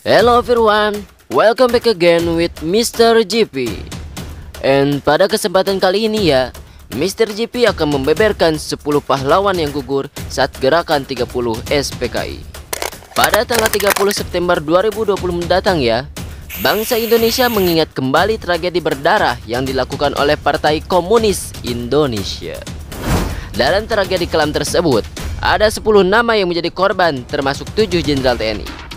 Hello everyone, welcome back again with Mr. GP. And pada kesempatan kali ini ya, Mr. GP akan membeberkan 10 pahlawan yang gugur saat gerakan 30 SPKI. Pada tanggal 30 September 2020 mendatang ya, bangsa Indonesia mengingat kembali tragedi berdarah yang dilakukan oleh Partai Komunis Indonesia. Dalam tragedi kelam tersebut, ada 10 nama yang menjadi korban termasuk 7 jenderal TNI.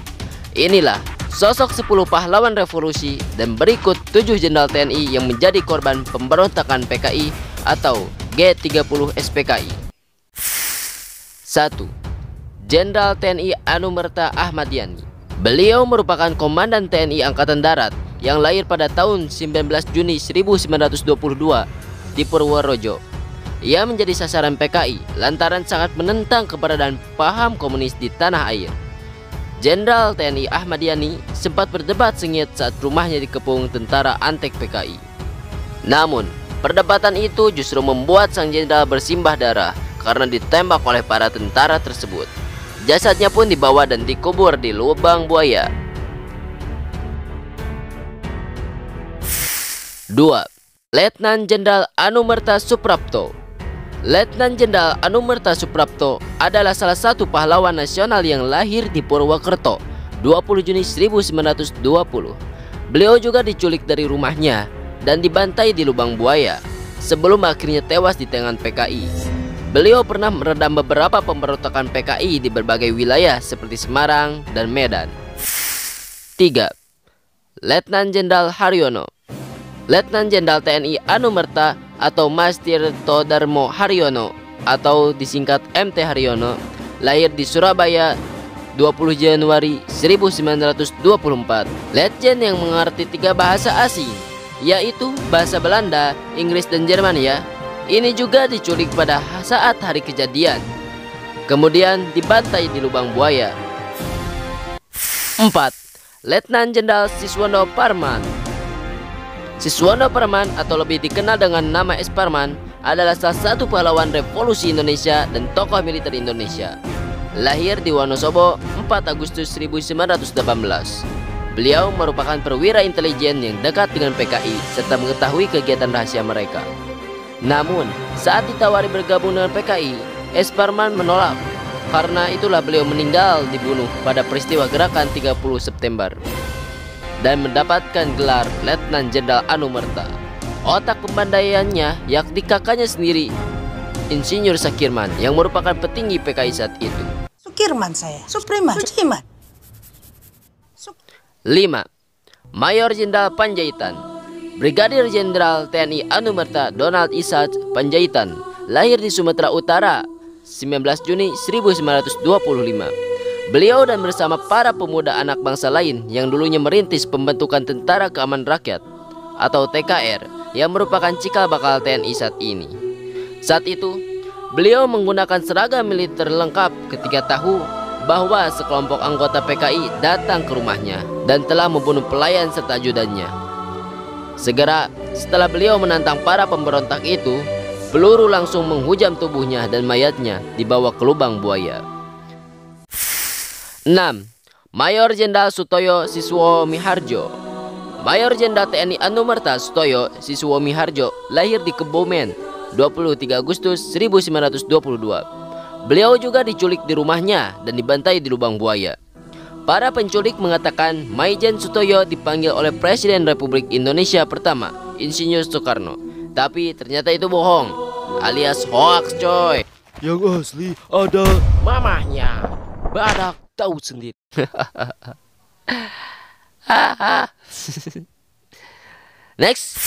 Inilah sosok 10 pahlawan revolusi dan berikut 7 jenderal TNI yang menjadi korban pemberontakan PKI atau G30 SPKI. 1. Jenderal TNI Anumerta Ahmad Yani. Beliau merupakan komandan TNI Angkatan Darat yang lahir pada tahun 19 Juni 1922 di Purworejo. Ia menjadi sasaran PKI lantaran sangat menentang keberadaan paham komunis di tanah air. Jenderal TNI Ahmad Yani sempat berdebat sengit saat rumahnya dikepung tentara antek PKI. Namun, perdebatan itu justru membuat sang jenderal bersimbah darah karena ditembak oleh para tentara tersebut. Jasadnya pun dibawa dan dikubur di lubang buaya. 2. Letnan Jenderal Anumerta Suprapto. Letnan Jenderal Anumerta Suprapto adalah salah satu pahlawan nasional yang lahir di Purwokerto 20 Juni 1920. Beliau juga diculik dari rumahnya dan dibantai di lubang buaya sebelum akhirnya tewas di tangan PKI. Beliau pernah meredam beberapa pemberontakan PKI di berbagai wilayah seperti Semarang dan Medan. 3. Letnan Jenderal Haryono. Letnan Jenderal TNI Anumerta atau Mas Tirto Darmo Haryono atau disingkat MT Haryono lahir di Surabaya 20 Januari 1924. Legend yang mengerti 3 bahasa asing, yaitu bahasa Belanda, Inggris dan Jerman ya. Ini juga diculik pada saat hari kejadian, kemudian dibantai di lubang buaya. 4. Letnan Jenderal Siswondo Parman. Siswondo Parman atau lebih dikenal dengan nama S. Parman adalah salah satu pahlawan revolusi Indonesia dan tokoh militer Indonesia. Lahir di Wonosobo 4 Agustus 1918. Beliau merupakan perwira intelijen yang dekat dengan PKI serta mengetahui kegiatan rahasia mereka. Namun, saat ditawari bergabung dengan PKI, S. Parman menolak. Karena itulah beliau meninggal dibunuh pada peristiwa gerakan 30 September. Dan mendapatkan gelar Letnan Jenderal Anumerta. Otak pembandaiannya yakni kakaknya sendiri, Insinyur Sukirman, yang merupakan petinggi PKI saat itu. Sukirman saya, Supriman. 5. Mayor Jenderal Panjaitan. Brigadir Jenderal TNI Anumerta Donald Isaac Panjaitan lahir di Sumatera Utara 19 Juni 1925. Beliau dan bersama para pemuda anak bangsa lain yang dulunya merintis pembentukan Tentara Keamanan Rakyat atau TKR yang merupakan cikal bakal TNI saat ini. Saat itu, beliau menggunakan seragam militer lengkap ketika tahu bahwa sekelompok anggota PKI datang ke rumahnya dan telah membunuh pelayan serta ajudannya. Segera setelah beliau menantang para pemberontak itu, peluru langsung menghujam tubuhnya dan mayatnya dibawa ke lubang buaya. 6. Mayor Jenderal Sutoyo Siswo Miharjo. Mayor Jenderal TNI Anumerta Sutoyo Siswo Miharjo lahir di Kebumen 23 Agustus 1922. Beliau juga diculik di rumahnya dan dibantai di lubang buaya. Para penculik mengatakan Maijen Sutoyo dipanggil oleh Presiden Republik Indonesia pertama, Insinyur Soekarno. Tapi ternyata itu bohong, alias hoax coy. Yang asli ada mamahnya. Badak tahu sendiri. Next.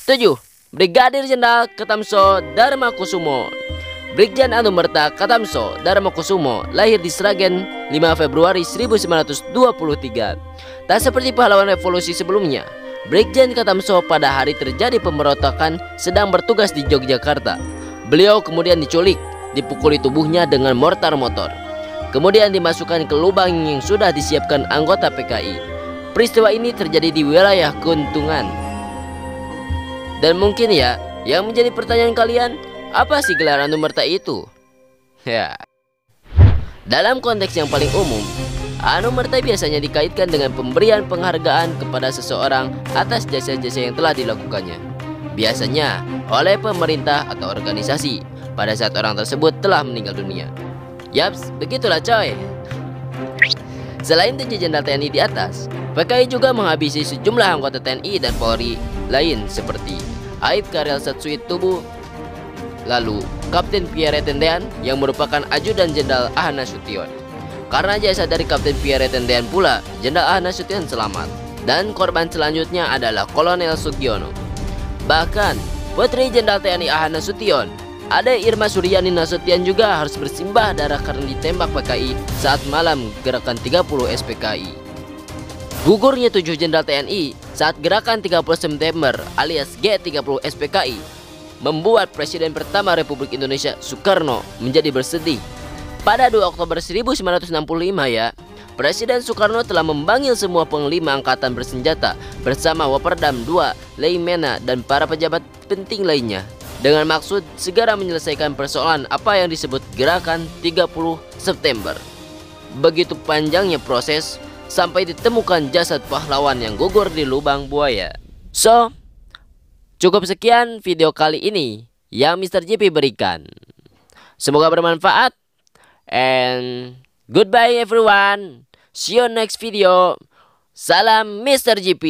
7. Brigadir Jenderal Katamso Darmakusumo. Brigjen Anumerta Katamso Darmakusumo lahir di Sragen 5 Februari 1923. Tak seperti pahlawan revolusi sebelumnya, Brigjen Katamso pada hari terjadi pemberontakan sedang bertugas di Yogyakarta. Beliau kemudian diculik, dipukuli tubuhnya dengan mortar motor, kemudian dimasukkan ke lubang yang sudah disiapkan anggota PKI. Peristiwa ini terjadi di wilayah Kuntungan. Dan mungkin ya, yang menjadi pertanyaan kalian, apa sih gelar Anumerta itu? Ya, dalam konteks yang paling umum, Anumerta biasanya dikaitkan dengan pemberian penghargaan kepada seseorang atas jasa-jasa yang telah dilakukannya, biasanya oleh pemerintah atau organisasi pada saat orang tersebut telah meninggal dunia. Yaps, begitulah coy. Selain 7 jenderal TNI di atas, PKI juga menghabisi sejumlah anggota TNI dan Polri lain seperti Aibda Karel Satsuit Tubu, lalu Kapten Pierre Tendean yang merupakan ajudan Jenderal Ahana Sution. Karena jasa dari Kapten Pierre Tendean pula, Jenderal Ahana Sution selamat. Dan korban selanjutnya adalah Kolonel Sugiono. Bahkan, Putri Jenderal TNI Ahana Sution, Ade Irma Suryani Nasution juga harus bersimbah darah karena ditembak PKI saat malam gerakan 30 SPKI. Gugurnya 7 Jenderal TNI saat gerakan 30 September alias G30 SPKI membuat Presiden pertama Republik Indonesia Soekarno menjadi bersedih. Pada 2 Oktober 1965 ya, Presiden Soekarno telah memanggil semua panglima angkatan bersenjata bersama Waperdam II, Leimena dan para pejabat penting lainnya dengan maksud segera menyelesaikan persoalan apa yang disebut gerakan 30 September. Begitu panjangnya proses sampai ditemukan jasad pahlawan yang gugur di lubang buaya. So, cukup sekian video kali ini yang Mr. JP berikan. Semoga bermanfaat. And goodbye everyone. See you next video. Salam Mr. JP.